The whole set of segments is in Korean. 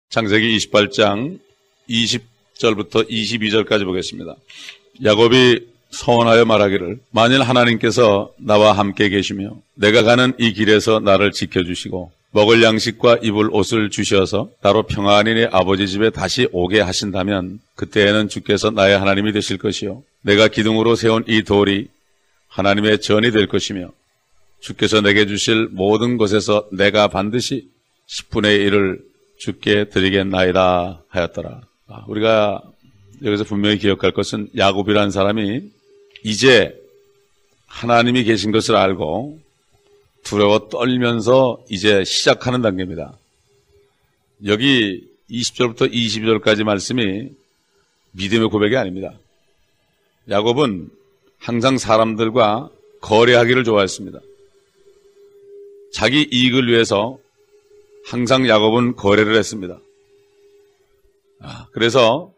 창세기 28장 20절부터 22절까지 보겠습니다. 야곱이 서원하여 말하기를 만일 하나님께서 나와 함께 계시며 내가 가는 이 길에서 나를 지켜주시고 먹을 양식과 입을 옷을 주셔서 나로 평안히 내 아버지 집에 다시 오게 하신다면 그때에는 주께서 나의 하나님이 되실 것이요 내가 기둥으로 세운 이 돌이 하나님의 전이 될 것이며 주께서 내게 주실 모든 것에서 내가 반드시 10분의 1을 주께 드리겠나이다 하였더라. 우리가 여기서 분명히 기억할 것은 야곱이라는 사람이 이제 하나님이 계신 것을 알고 두려워 떨면서 이제 시작하는 단계입니다. 여기 20절부터 22절까지 말씀이 믿음의 고백이 아닙니다. 야곱은 항상 사람들과 거래하기를 좋아했습니다. 자기 이익을 위해서 항상 야곱은 거래를 했습니다. 그래서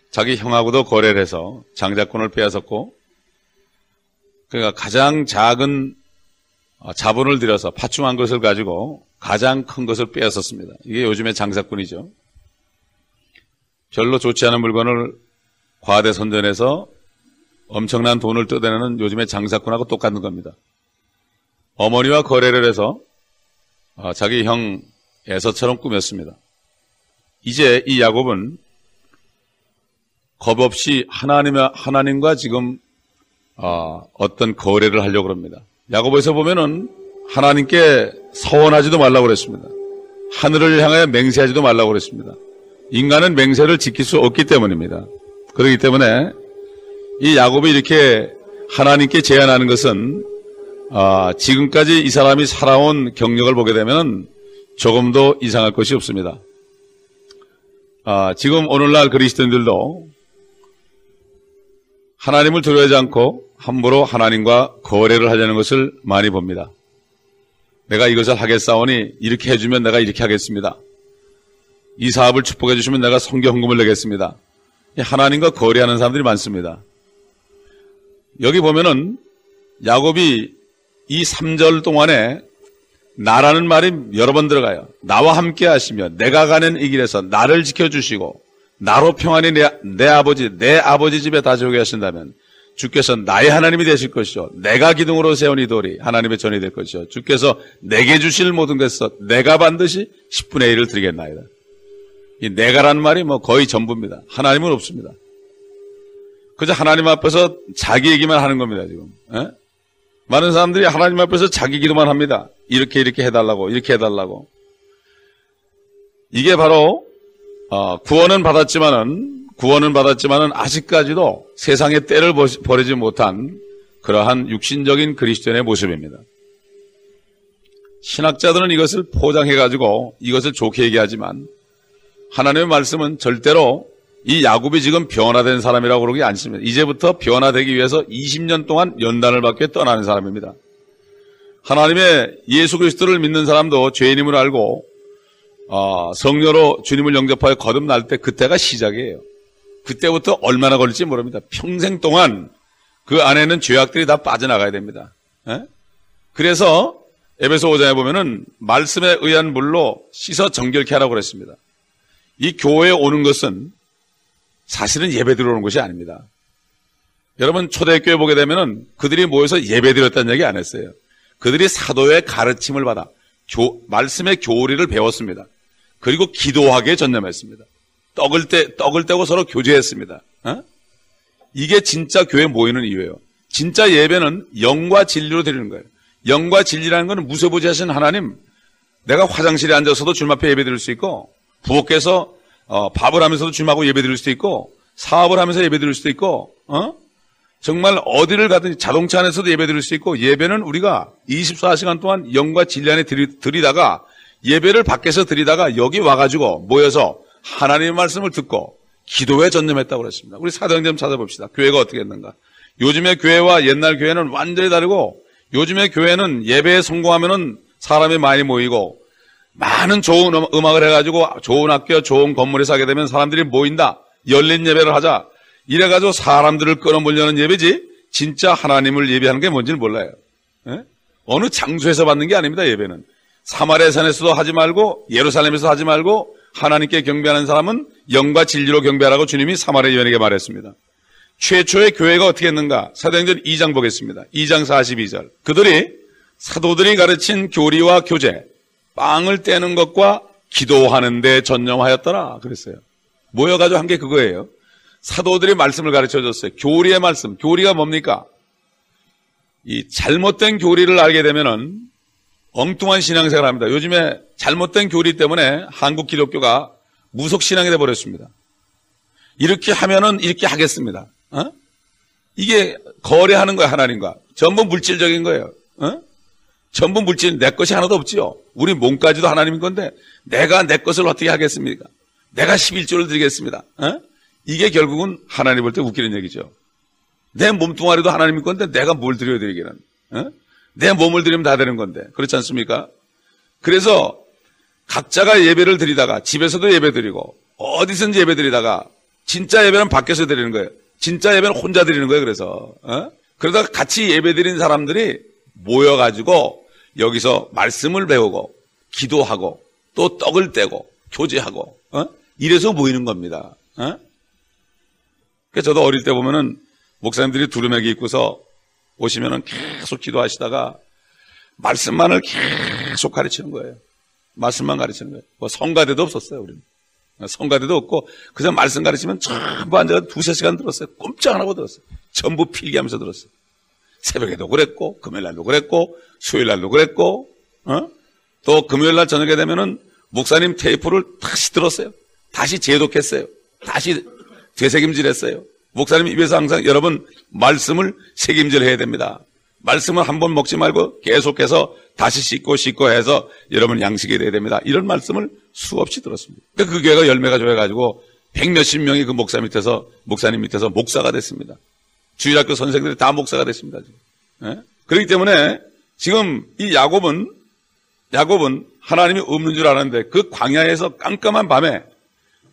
자기 형하고도 거래를 해서 장자권을 빼앗았고, 그러니까 가장 작은 자본을 들여서 파충한 것을 가지고 가장 큰 것을 빼앗았습니다. 이게 요즘의 장사꾼이죠. 별로 좋지 않은 물건을 과대 선전해서 엄청난 돈을 뜯어내는 요즘의 장사꾼하고 똑같은 겁니다. 어머니와 거래를 해서 자기 형 에서처럼 꾸몄습니다. 이제 이 야곱은 겁없이 하나님과 지금 어떤 거래를 하려고 합니다. 야고보에서 보면은 하나님께 서원하지도 말라고 그랬습니다. 하늘을 향하여 맹세하지도 말라고 그랬습니다. 인간은 맹세를 지킬 수 없기 때문입니다. 그렇기 때문에 이 야곱이 이렇게 하나님께 제안하는 것은 지금까지 이 사람이 살아온 경력을 보게 되면 조금도 이상할 것이 없습니다. 지금 오늘날 그리스도인들도 하나님을 두려워하지 않고 함부로 하나님과 거래를 하려는 것을 많이 봅니다. 내가 이것을 하겠사오니 이렇게 해주면 내가 이렇게 하겠습니다. 이 사업을 축복해 주시면 내가 성교 헌금을 내겠습니다. 하나님과 거래하는 사람들이 많습니다. 여기 보면은 야곱이 이 3절 동안에 나라는 말이 여러 번 들어가요. 나와 함께 하시며 내가 가는 이 길에서 나를 지켜주시고 나로 평안히 내 아버지 집에 다시 오게 하신다면 주께서 나의 하나님이 되실 것이요 내가 기둥으로 세운 이 돌이 하나님의 전이 될 것이요 주께서 내게 주실 모든 것에서 내가 반드시 10분의 1을 드리겠나이다. 이 내가라는 말이 거의 전부입니다. 하나님은 없습니다. 그저 하나님 앞에서 자기 얘기만 하는 겁니다. 지금 많은 사람들이 하나님 앞에서 자기 기도만 합니다. 이렇게 해달라고 이렇게 해달라고. 이게 바로 구원은 받았지만은 아직까지도 세상의 때를 버리지 못한 그러한 육신적인 그리스도인의 모습입니다. 신학자들은 이것을 포장해가지고 이것을 좋게 얘기하지만 하나님의 말씀은 절대로 이 야곱이 지금 변화된 사람이라고 그러기 않습니다. 이제부터 변화되기 위해서 20년 동안 연단을 받게 떠나는 사람입니다. 하나님의 예수 그리스도를 믿는 사람도 죄인임을 알고 성녀로 주님을 영접하여 거듭날 때 그때가 시작이에요. 그때부터 얼마나 걸릴지 모릅니다. 평생 동안 그 안에는 죄악들이 다 빠져나가야 됩니다. 그래서 에베소 5장에 보면은 말씀에 의한 물로 씻어 정결케 하라고 그랬습니다. 이 교회에 오는 것은 사실은 예배 드리는 것이 아닙니다. 여러분 초대교회 보게 되면은 그들이 모여서 예배 드렸다는 얘기 안 했어요. 그들이 사도의 가르침을 받아 말씀의 교리를 배웠습니다. 그리고 기도하기에 전념했습니다. 떡을 떼고 서로 교제했습니다. 이게 진짜 교회 모이는 이유예요. 진짜 예배는 영과 진리로 드리는 거예요. 영과 진리라는 것은 무소부지하신 하나님, 내가 화장실에 앉아서도 주님 앞에 예배 드릴 수 있고 부엌에서 밥을 하면서도 주님하고 예배 드릴 수도 있고 사업을 하면서 예배 드릴 수도 있고 정말 어디를 가든지 자동차 안에서도 예배 드릴 수 있고 예배는 우리가 24시간 동안 영과 진리 안에 드리다가 예배를 밖에서 드리다가 여기 와가지고 모여서 하나님의 말씀을 듣고 기도에 전념했다고 그랬습니다. 우리 사도행전 찾아봅시다. 교회가 어떻게 했는가. 요즘의 교회와 옛날 교회는 완전히 다르고 요즘의 교회는 예배에 성공하면은 사람이 많이 모이고 많은 좋은 음악을 해가지고 좋은 학교, 좋은 건물에 사게 되면 사람들이 모인다. 열린 예배를 하자. 이래가지고 사람들을 끌어모으려는 예배지 진짜 하나님을 예배하는 게 뭔지는 몰라요. 어느 장소에서 받는 게 아닙니다. 예배는 사마리아 산에서도 하지 말고 예루살렘에서 하지 말고 하나님께 경배하는 사람은 영과 진리로 경배하라고 주님이 사마리아 여인에게 말했습니다. 최초의 교회가 어떻게 했는가? 사도행전 2장 보겠습니다. 2장 42절. 그들이 사도들이 가르친 교리와 교제, 빵을 떼는 것과 기도하는 데 전념하였더라 그랬어요. 모여가지고 한 게 그거예요. 사도들이 말씀을 가르쳐줬어요. 교리의 말씀. 교리가 뭡니까? 이 잘못된 교리를 알게 되면은 엉뚱한 신앙생활을 합니다. 요즘에 잘못된 교리 때문에 한국 기독교가 무속신앙이 돼버렸습니다. 이렇게 하면은 이렇게 하겠습니다. 이게 거래하는 거야, 하나님과. 전부 물질적인 거예요. 전부 물질, 내 것이 하나도 없지요. 우리 몸까지도 하나님인 건데 내가 내 것을 어떻게 하겠습니까? 내가 11조를 드리겠습니다. 이게 결국은 하나님 볼 때 웃기는 얘기죠. 내 몸뚱아리도 하나님인 건데 내가 뭘 드려야 되기는? 내 몸을 드리면 다 되는 건데. 그렇지 않습니까? 그래서 각자가 예배를 드리다가 집에서도 예배 드리고 어디선지 예배 드리다가 진짜 예배는 밖에서 드리는 거예요. 진짜 예배는 혼자 드리는 거예요. 그래서 그러다가 같이 예배 드린 사람들이 모여가지고 여기서 말씀을 배우고 기도하고 또 떡을 떼고 교제하고 이래서 모이는 겁니다. 그래서 저도 어릴 때 보면은 목사님들이 두루매기 입고서 오시면은 계속 기도하시다가 말씀만을 계속 가르치는 거예요. 말씀만 가르치는 거예요. 뭐 성가대도 없었어요, 우리는. 성가대도 없고 그냥 말씀 가르치면 전부 앉아서 2-3시간 들었어요. 꼼짝 안 하고 들었어요. 전부 필기하면서 들었어요. 새벽에도 그랬고 금요일날도 그랬고 수요일날도 그랬고 또 금요일날 저녁에 되면은 목사님 테이프를 다시 들었어요. 다시 재독했어요. 다시 되새김질했어요. 목사님 입에서 항상 여러분 말씀을 새김질해야 됩니다. 말씀을 한 번 먹지 말고 계속해서 다시 씻고 해서 여러분 양식이 돼야 됩니다. 이런 말씀을 수없이 들었습니다. 그러니까 그 교회가 열매가 좋아가지고 100몇십 명이 그 목사님 밑에서 목사가 됐습니다. 주일학교 선생들이 다 목사가 됐습니다. 지금. 그렇기 때문에 지금 이 야곱은 하나님이 없는 줄 알았는데 그 광야에서 깜깜한 밤에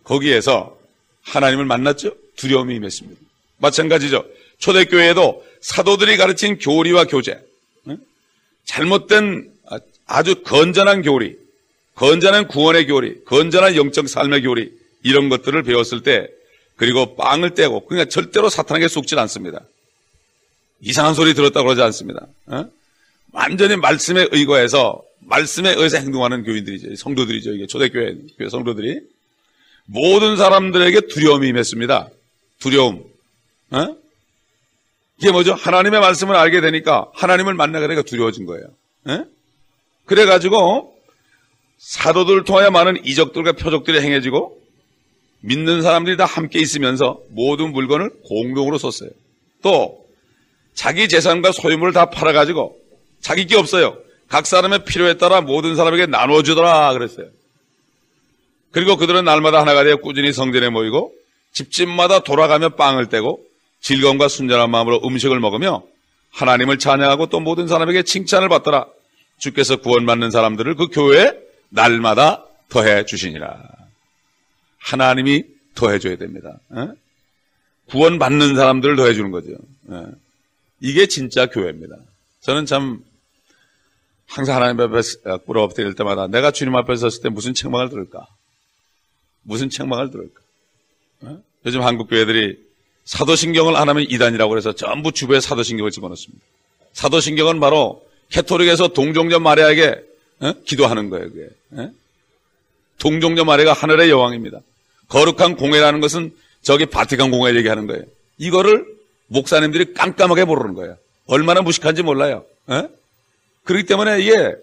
거기에서 하나님을 만났죠. 두려움이 임했습니다. 마찬가지죠. 초대교회에도 사도들이 가르친 교리와 교제, 잘못된 아주 건전한 교리, 건전한 구원의 교리, 건전한 영적 삶의 교리 이런 것들을 배웠을 때 그리고 빵을 떼고 그러니까 절대로 사탄에게 속지 않습니다. 이상한 소리 들었다고 그러지 않습니다. 완전히 말씀에 의거해서 행동하는 교인들이죠. 성도들이죠. 이게 초대교회 성도들이 모든 사람들에게 두려움이 임했습니다. 두려움. 이게 뭐죠? 하나님의 말씀을 알게 되니까 하나님을 만나게 되니까 두려워진 거예요. 그래가지고 사도들 통하여 많은 이적들과 표적들이 행해지고 믿는 사람들이 다 함께 있으면서 모든 물건을 공동으로 썼어요. 또 자기 재산과 소유물을 다 팔아가지고 자기 게 없어요. 각 사람의 필요에 따라 모든 사람에게 나눠주더라 그랬어요. 그리고 그들은 날마다 하나가 되어 꾸준히 성전에 모이고 집집마다 돌아가며 빵을 떼고 즐거움과 순전한 마음으로 음식을 먹으며 하나님을 찬양하고 또 모든 사람에게 칭찬을 받더라. 주께서 구원받는 사람들을 그 교회에 날마다 더해 주시니라. 하나님이 더해줘야 됩니다. 구원받는 사람들을 더해주는 거죠. 이게 진짜 교회입니다. 저는 참 항상 하나님 앞에 꿇어 엎드릴 때마다 내가 주님 앞에 섰을 때 무슨 책망을 들을까? 무슨 책망을 들을까? 요즘 한국 교회들이 사도신경을 안 하면 이단이라고 해서 전부 주부에 사도신경을 집어넣습니다. 사도신경은 바로 캐토릭에서 동정녀 마리아에게 기도하는 거예요. 그게. 동정녀 마리아가 하늘의 여왕입니다. 거룩한 공회라는 것은 저기 바티칸 공회 얘기하는 거예요. 이거를 목사님들이 깜깜하게 모르는 거예요. 얼마나 무식한지 몰라요. 그렇기 때문에 이게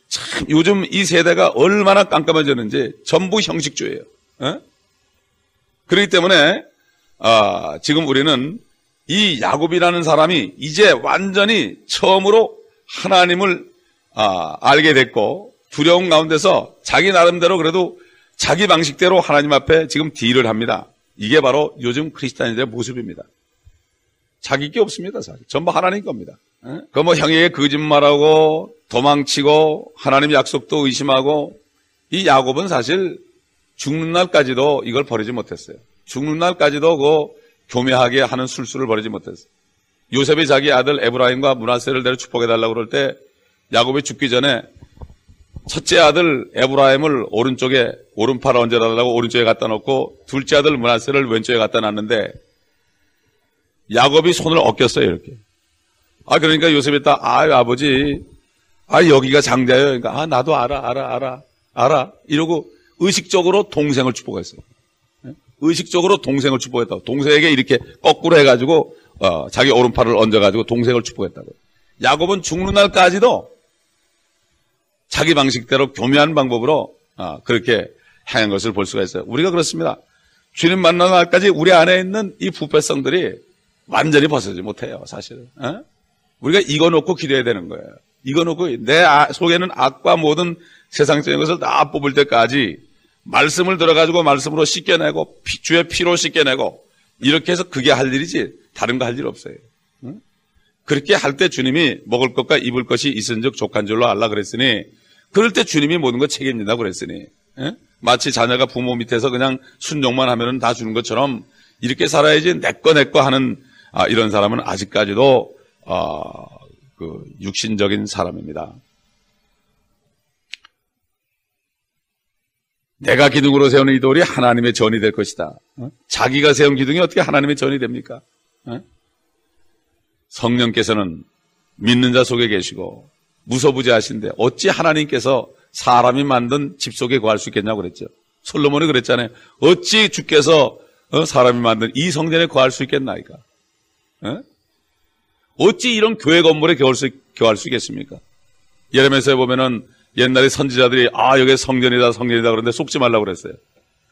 참 요즘 이 세대가 얼마나 깜깜해졌는지 전부 형식주의예요. 그렇기 때문에 지금 우리는 이 야곱이라는 사람이 이제 완전히 처음으로 하나님을 알게 됐고 두려움 가운데서 자기 나름대로 그래도 자기 방식대로 하나님 앞에 지금 딜을 합니다. 이게 바로 요즘 크리스찬인들의 모습입니다. 자기 게 없습니다. 전부 하나님 겁니다. 그 뭐 형에게 거짓말하고 도망치고 하나님 약속도 의심하고 이 야곱은 사실 죽는 날까지도 이걸 버리지 못했어요. 죽는 날까지도 그 교묘하게 하는 술수를 버리지 못했어요. 요셉이 자기 아들 에브라임과 므낫세를 데려 축복해달라고 그럴 때 야곱이 죽기 전에 첫째 아들 에브라임을 오른팔 얹어달라고 오른쪽에 갖다 놓고 둘째 아들 므낫세를 왼쪽에 갖다 놨는데 야곱이 손을 엉켰어요, 이렇게. 그러니까 요셉이 딱, 아버지, 여기가 장자예요. 그러니까, 나도 알아. 이러고 의식적으로 동생을 축복했어요. 의식적으로 동생을 축복했다고. 동생에게 이렇게 거꾸로 해가지고, 자기 오른팔을 얹어가지고 동생을 축복했다고. 야곱은 죽는 날까지도 자기 방식대로 교묘한 방법으로, 그렇게 행한 것을 볼 수가 있어요. 우리가 그렇습니다. 주님 만나는 날까지 우리 안에 있는 이 부패성들이 완전히 벗어지지 못해요, 사실은. 우리가 이거 놓고 기도해야 되는 거예요. 이거 놓고 내 속에는 악과 모든 세상적인 것을 다 뽑을 때까지 말씀을 들어가지고 말씀으로 씻겨내고 주의 피로 씻겨내고 이렇게 해서 그게 할 일이지 다른 거 할 일 없어요. 그렇게 할 때 주님이 먹을 것과 입을 것이 있은즉 족한 줄로 알라 그랬으니 그럴 때 주님이 모든 걸 책임진다 그랬으니 마치 자녀가 부모 밑에서 그냥 순종만 하면은 다 주는 것처럼 이렇게 살아야지 내 거 하는 이런 사람은 아직까지도 그 육신적인 사람입니다. 내가 기둥으로 세우는 이 돌이 하나님의 전이 될 것이다. 자기가 세운 기둥이 어떻게 하나님의 전이 됩니까? 성령께서는 믿는 자 속에 계시고 무소부재하신데 어찌 하나님께서 사람이 만든 집 속에 거할 수 있겠냐고 그랬죠. 솔로몬이 그랬잖아요. 어찌 주께서 사람이 만든 이 성전에 거할 수 있겠나이까? 어찌 이런 교회 건물에 거할 수 있겠습니까? 예레미야서에 보면은 옛날에 선지자들이 여기 성전이다 그러는데 속지 말라고 그랬어요.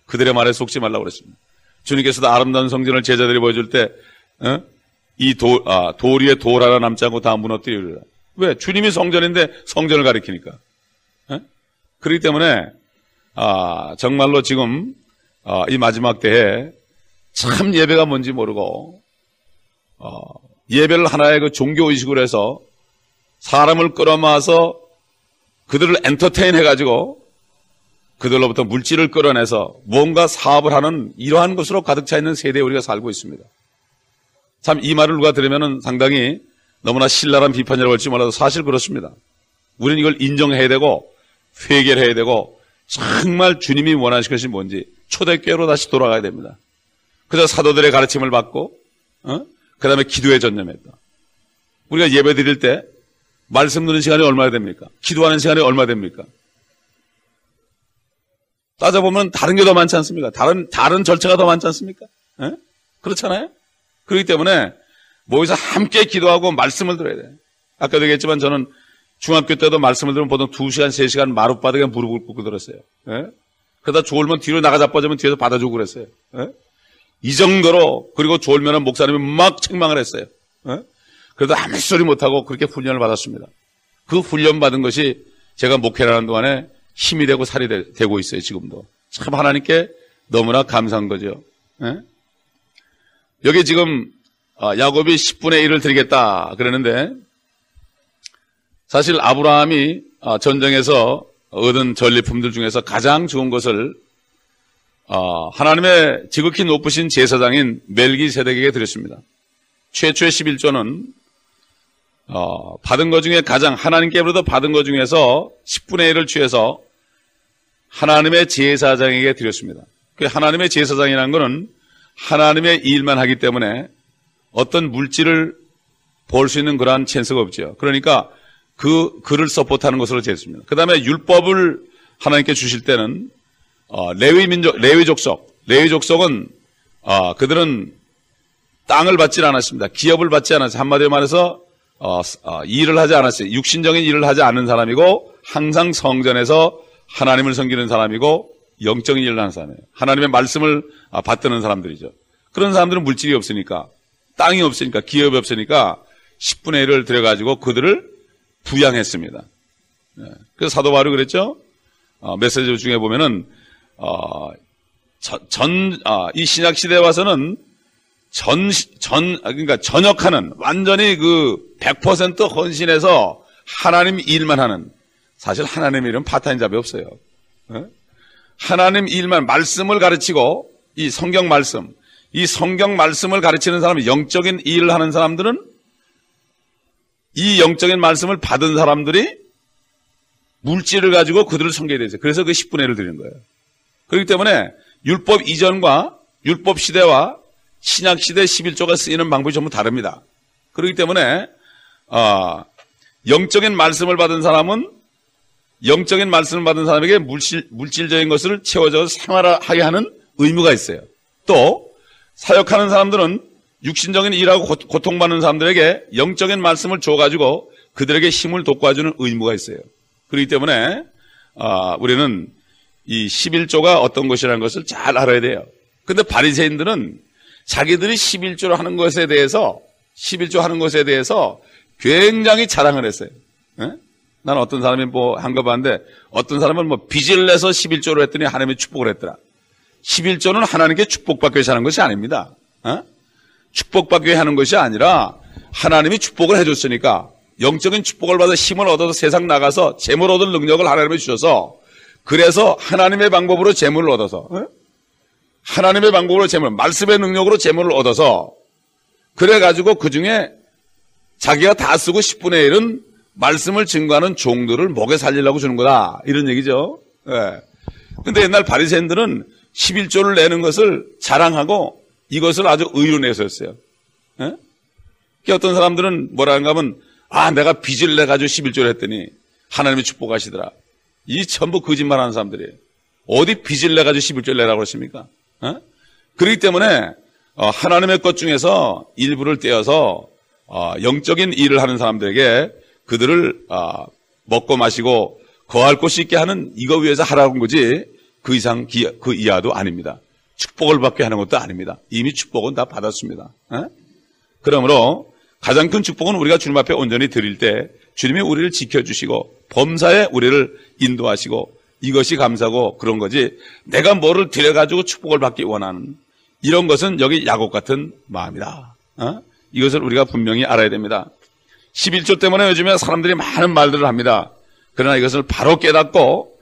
그들의 말에 속지 말라고 그랬습니다. 주님께서도 아름다운 성전을 제자들이 보여줄 때 이 돌 위에 돌 하나 남지 않고 다 무너뜨리리라. 왜? 주님이 성전인데 성전을 가리키니까. 그렇기 때문에 정말로 지금 이 마지막 때에 참 예배가 뭔지 모르고 예배를 하나의 그 종교의식으로 해서 사람을 끌어모아서 그들을 엔터테인 해가지고 그들로부터 물질을 끌어내서 뭔가 사업을 하는 이러한 것으로 가득 차 있는 세대에 우리가 살고 있습니다. 참 이 말을 누가 들으면 상당히 너무나 신랄한 비판이라고 할지 몰라도 사실 그렇습니다. 우리는 이걸 인정해야 되고 회개를 해야 되고 정말 주님이 원하시는 것이 뭔지 초대교회로 다시 돌아가야 됩니다. 그저 사도들의 가르침을 받고 그 다음에 기도에 전념했다. 우리가 예배 드릴 때 말씀 듣는 시간이 얼마나 됩니까? 기도하는 시간이 얼마나 됩니까? 따져보면 다른 게 더 많지 않습니까? 다른 절차가 더 많지 않습니까? 그렇잖아요? 그렇기 때문에 모여서 함께 기도하고 말씀을 들어야 돼요. 아까도 얘기했지만 저는 중학교 때도 말씀을 들으면 보통 2시간, 3시간 마룻바닥에 무릎을 꿇고 들었어요. 그러다 졸면 뒤로 나가 자빠지면 뒤에서 받아주고 그랬어요. 이 정도로, 그리고 졸면은 목사님이 막 책망을 했어요. 그래도 아무 소리 못하고 그렇게 훈련을 받았습니다. 그 훈련 받은 것이 제가 목회를 하는 동안에 힘이 되고 살이 되고 있어요, 지금도. 참 하나님께 너무나 감사한 거죠. 여기 지금 야곱이 10분의 1을 드리겠다 그러는데 사실 아브라함이 전쟁에서 얻은 전리품들 중에서 가장 좋은 것을 하나님의 지극히 높으신 제사장인 멜기세덱에게 드렸습니다. 최초의 11조는 받은 것 중에 가장 하나님께로부터 받은 것 중에서 10분의 1을 취해서 하나님의 제사장에게 드렸습니다. 그 하나님의 제사장이라는 것은 하나님의 일만 하기 때문에 어떤 물질을 벌 수 있는 그러한 찬스가 없죠. 그러니까 그를 서포트하는 것으로 제했습니다. 그 다음에 율법을 하나님께 주실 때는 레위족속은 그들은 땅을 받지 않았습니다. 기업을 받지 않았어요. 한마디로 말해서 일을 하지 않았어요. 육신적인 일을 하지 않는 사람이고 항상 성전에서 하나님을 섬기는 사람이고 영적인 일을 하는 사람이에요. 하나님의 말씀을 받드는 사람들이죠. 그런 사람들은 물질이 없으니까, 땅이 없으니까, 기업이 없으니까 10분의 1을 들여가지고 그들을 부양했습니다. 그래서 사도 바울이 그랬죠. 메시지 중에 보면은 이 신약 시대에 와서는 그러니까 전역하는, 완전히 100% 헌신해서 하나님 일만 하는, 사실 하나님 일은 파타임 잡이 없어요. 하나님 일만, 말씀을 가르치고, 이 성경 말씀을 가르치는 사람, 영적인 일을 하는 사람들은 이 영적인 말씀을 받은 사람들이 물질을 가지고 그들을 섬겨야 되죠. 그래서 그 10분의 1을 드리는 거예요. 그렇기 때문에 율법 이전과 율법 시대와 신약 시대 11조가 쓰이는 방법이 전부 다릅니다. 그렇기 때문에 영적인 말씀을 받은 사람은 영적인 말씀을 받은 사람에게 물질적인 것을 채워져 생활하게 하는 의무가 있어요. 또 사역하는 사람들은 육신적인 일하고 고통받는 사람들에게 영적인 말씀을 줘가지고 그들에게 힘을 돋궈주는 의무가 있어요. 그렇기 때문에 우리는 이 11조가 어떤 것이라는 것을 잘 알아야 돼요. 근데 바리새인들은 자기들이 11조를 하는 것에 대해서 11조 하는 것에 대해서 굉장히 자랑을 했어요. 난 어떤 사람이 한 거 봤는데 어떤 사람은 빚을 내서 11조를 했더니 하나님이 축복을 했더라. 11조는 하나님께 축복받기 위해서 하는 것이 아닙니다. 축복받기 위해 하는 것이 아니라 하나님이 축복을 해줬으니까 영적인 축복을 받아 힘을 얻어서 세상 나가서 재물 얻을 능력을 하나님이 주셔서 그래서 하나님의 방법으로 재물을 얻어서 하나님의 방법으로 재물, 말씀의 능력으로 재물을 얻어서 그래가지고 그 중에 자기가 다 쓰고 10분의 1은 말씀을 증거하는 종들을 목에 살리려고 주는 거다. 이런 얘기죠. 근데 옛날 바리새인들은 11조를 내는 것을 자랑하고 이것을 아주 의로 내서였어요. 어떤 사람들은 뭐라는가 하면 내가 빚을 내가지고 11조를 했더니 하나님이 축복하시더라. 이 전부 거짓말하는 사람들이에요. 어디 빚을 내가지고 11조를 내라고 그러십니까? 그렇기 때문에 하나님의 것 중에서 일부를 떼어서 영적인 일을 하는 사람들에게 그들을 먹고 마시고 거할 곳이 있게 하는 이거 위해서 하라고 한 거지 그 이상 그 이하도 아닙니다. 축복을 받게 하는 것도 아닙니다. 이미 축복은 다 받았습니다. 그러므로 가장 큰 축복은 우리가 주님 앞에 온전히 드릴 때 주님이 우리를 지켜주시고 범사에 우리를 인도하시고 이것이 감사고 그런 거지 내가 뭐를 드려가지고 축복을 받기 원하는 이런 것은 여기 야곱 같은 마음이다. 이것을 우리가 분명히 알아야 됩니다. 11조 때문에 요즘에 사람들이 많은 말들을 합니다. 그러나 이것을 바로 깨닫고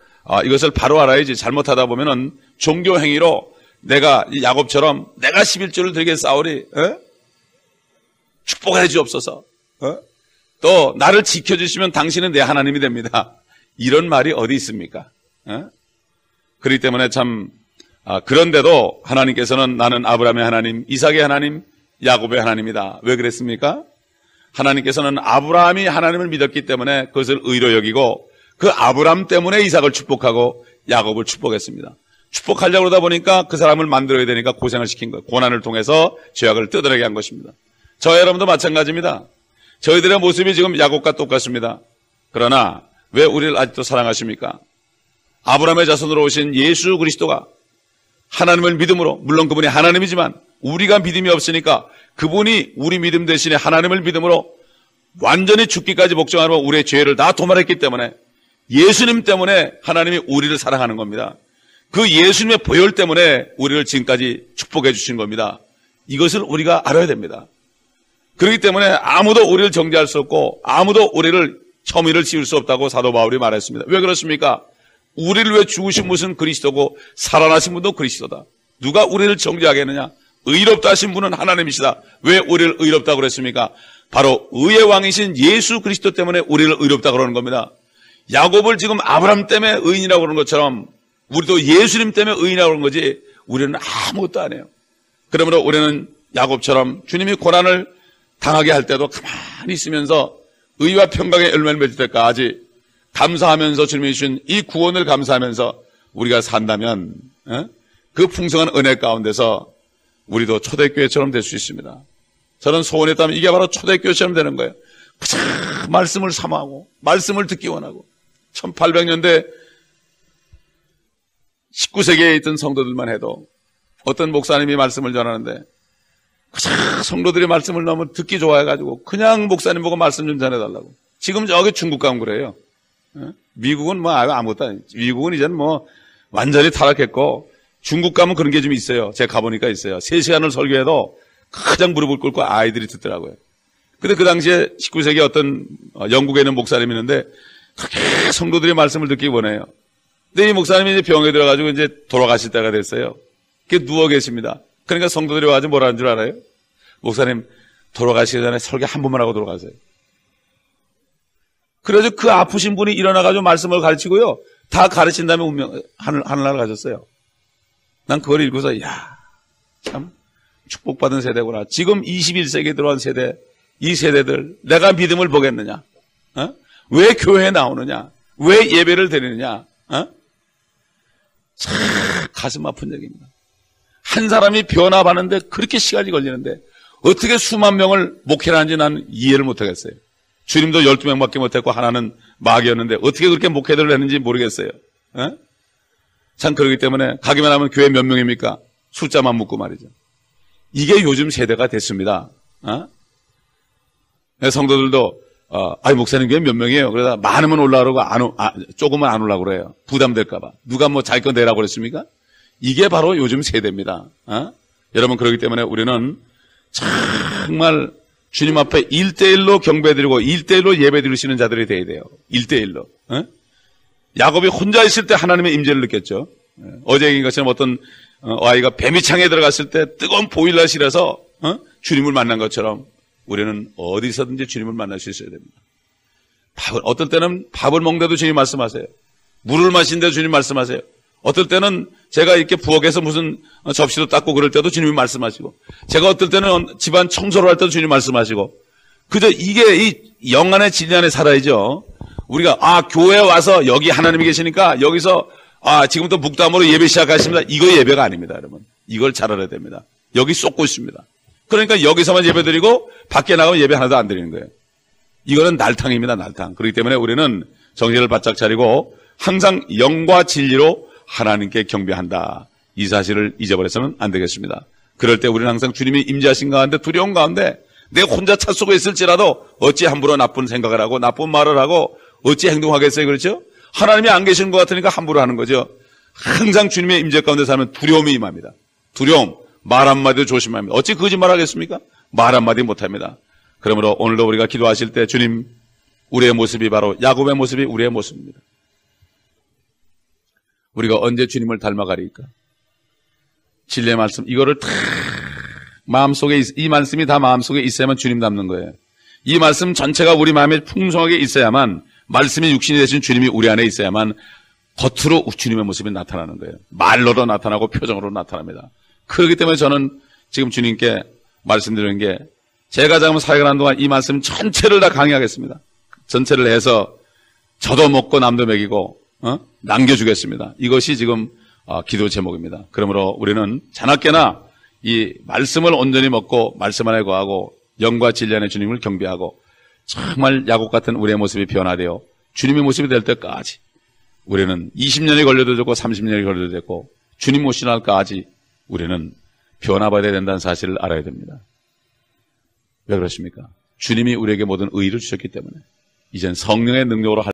이것을 바로 알아야지 잘못하다 보면은 종교 행위로 내가 야곱처럼 내가 11조를 드리게 싸우리 축복해 주옵소서 또 나를 지켜주시면 당신은 내 하나님이 됩니다. 이런 말이 어디 있습니까? 그렇기 때문에 참 그런데도 하나님께서는 나는 아브라함의 하나님, 이삭의 하나님, 야곱의 하나님이다. 왜 그랬습니까? 하나님께서는 아브라함이 하나님을 믿었기 때문에 그것을 의로 여기고 그 아브라함 때문에 이삭을 축복하고 야곱을 축복했습니다. 축복하려고 그러다 보니까 그 사람을 만들어야 되니까 고생을 시킨 거예요. 고난을 통해서 죄악을 뜯어내게 한 것입니다. 저와 여러분도 마찬가지입니다. 저희들의 모습이 지금 야곱과 똑같습니다. 그러나 왜 우리를 아직도 사랑하십니까? 아브라함의 자손으로 오신 예수 그리스도가 하나님을 믿음으로, 물론 그분이 하나님이지만 우리가 믿음이 없으니까 그분이 우리 믿음 대신에 하나님을 믿음으로 완전히 죽기까지 복종하고 우리의 죄를 다 도말했기 때문에 예수님 때문에 하나님이 우리를 사랑하는 겁니다. 그 예수님의 보혈 때문에 우리를 지금까지 축복해 주신 겁니다. 이것을 우리가 알아야 됩니다. 그렇기 때문에 아무도 우리를 정죄할 수 없고 아무도 우리를 혐의를 지을 수 없다고 사도 바울이 말했습니다. 왜 그렇습니까? 우리를 위해 죽으신 분은 그리스도고 살아나신 분도 그리스도다. 누가 우리를 정죄하겠느냐? 의롭다 하신 분은 하나님이시다. 왜 우리를 의롭다고 그랬습니까? 바로 의의 왕이신 예수 그리스도 때문에 우리를 의롭다고 그러는 겁니다. 야곱을 지금 아브라함 때문에 의인이라고 그러는 것처럼 우리도 예수님 때문에 의인이라고 그러는 거지 우리는 아무것도 안 해요. 그러므로 우리는 야곱처럼 주님이 고난을 당하게 할 때도 가만히 있으면서 의와 평강의 열매를 맺을 때까지 감사하면서 주님이 주신 이 구원을 감사하면서 우리가 산다면 그 풍성한 은혜 가운데서 우리도 초대교회처럼 될 수 있습니다. 저는 소원했다면 이게 바로 초대교회처럼 되는 거예요. 가장 말씀을 사모하고 말씀을 듣기 원하고 1800년대 19세기에 있던 성도들만 해도 어떤 목사님이 말씀을 전하는데 가장 성도들이 말씀을 너무 듣기 좋아해가지고 그냥 목사님 보고 말씀 좀 전해달라고. 지금 저기 중국 가면 그래요. 미국은 뭐 아무것도 아니에요. 미국은 이제는 뭐 완전히 타락했고 중국 가면 그런 게 좀 있어요. 제가 가보니까 있어요. 3시간을 설교해도 가장 무릎을 꿇고 아이들이 듣더라고요. 근데 그 당시에 19세기 어떤 영국에 있는 목사님이 있는데 그렇게 성도들이 말씀을 듣기 원해요. 근데 이 목사님이 이제 병에 들어가지고 이제 돌아가실 때가 됐어요. 그게 누워 계십니다. 그러니까 성도들이 와가지고 뭐라 하는 줄 알아요? 목사님 돌아가시기 전에 설교 한 번만 하고 돌아가세요. 그래서 그 아프신 분이 일어나가지고 말씀을 가르치고요. 다 가르친 다음에 하늘나라 가셨어요. 난 그걸 읽고서, 야, 참, 축복받은 세대구나. 지금 21세기에 들어온 세대, 이 세대들, 내가 믿음을 보겠느냐? 어? 왜 교회에 나오느냐? 왜 예배를 드리느냐? 어? 참, 가슴 아픈 얘기입니다. 한 사람이 변화하는데 그렇게 시간이 걸리는데, 어떻게 수만 명을 목회를 하는지 나는 이해를 못하겠어요. 주님도 12명밖에 못했고 하나는 마귀였는데 어떻게 그렇게 목회를 했는지 모르겠어요. 어? 참 그렇기 때문에 가기만 하면 교회 몇 명입니까? 숫자만 묻고 말이죠. 이게 요즘 세대가 됐습니다. 어? 성도들도 아니 목사님 교회 몇 명이에요? 그러다 많으면 올라오라고 조금은 안 올라오라고 그래요. 부담될까 봐. 누가 뭐 자기 거 내라고 그랬습니까? 이게 바로 요즘 세대입니다. 어? 여러분 그렇기 때문에 우리는 정말 주님 앞에 1대1로 경배드리고 1대1로 예배드리시는 자들이 돼야 돼요. 1대1로. 어? 야곱이 혼자 있을 때 하나님의 임재를 느꼈죠. 어제 얘기한 것처럼 어떤 아이가 뱀이창에 들어갔을 때 뜨거운 보일러실에서 주님을 만난 것처럼 우리는 어디서든지 주님을 만날 수 있어야 됩니다. 어떨 때는 밥을 먹는데도 주님 말씀하세요. 물을 마시는데도 주님 말씀하세요. 어떨 때는 제가 이렇게 부엌에서 무슨 접시도 닦고 그럴 때도 주님이 말씀하시고, 제가 어떨 때는 집안 청소를 할 때도 주님 말씀하시고, 그저 이게 이 영안의 진리 안에 살아야죠. 우리가 교회에 와서 여기 하나님이 계시니까 여기서 지금부터 묵담으로 예배 시작하십니다. 이거 예배가 아닙니다, 여러분. 이걸 잘 알아야 됩니다. 여기 쏟고 있습니다. 그러니까 여기서만 예배 드리고 밖에 나가면 예배 하나도 안 드리는 거예요. 이거는 날탕입니다, 날탕. 그렇기 때문에 우리는 정신을 바짝 차리고 항상 영과 진리로 하나님께 경배한다. 이 사실을 잊어버려서는 안 되겠습니다. 그럴 때 우리는 항상 주님이 임재하신 가운데 두려운 가운데 내가 혼자 차 속에 있을지라도 어찌 함부로 나쁜 생각을 하고 나쁜 말을 하고 어찌 행동하겠어요? 그렇죠? 하나님이 안 계시는 것 같으니까 함부로 하는 거죠. 항상 주님의 임재 가운데 살면 두려움이 임합니다. 두려움, 말 한마디도 조심합니다. 어찌 거짓말 하겠습니까? 말 한마디 못합니다. 그러므로 오늘도 우리가 기도하실 때 주님, 우리의 모습이 바로 야곱의 모습이 우리의 모습입니다. 우리가 언제 주님을 닮아가리까? 진리의 말씀, 이거를 다 마음속에, 이 말씀이 다 마음속에 있어야만 주님 닮는 거예요. 이 말씀 전체가 우리 마음에 풍성하게 있어야만, 말씀이 육신이 되신 주님이 우리 안에 있어야만 겉으로 주님의 모습이 나타나는 거예요. 말로도 나타나고 표정으로 나타납니다. 그렇기 때문에 저는 지금 주님께 말씀드리는 게, 제가 지금 사역을 하는 동안 이 말씀 전체를 다 강의하겠습니다. 전체를 해서 저도 먹고 남도 먹이고 남겨주겠습니다. 이것이 지금 기도 제목입니다. 그러므로 우리는 자나깨나 이 말씀을 온전히 먹고 말씀 안에 거하고 영과 진리 안에 주님을 경배하고 정말 야곱 같은 우리의 모습이 변화되어 주님의 모습이 될 때까지 우리는 20년이 걸려도 되고 30년이 걸려도 되고 주님 오시는 날까지 우리는 변화받아야 된다는 사실을 알아야 됩니다. 왜 그렇습니까? 주님이 우리에게 모든 의의를 주셨기 때문에 이젠 성령의 능력으로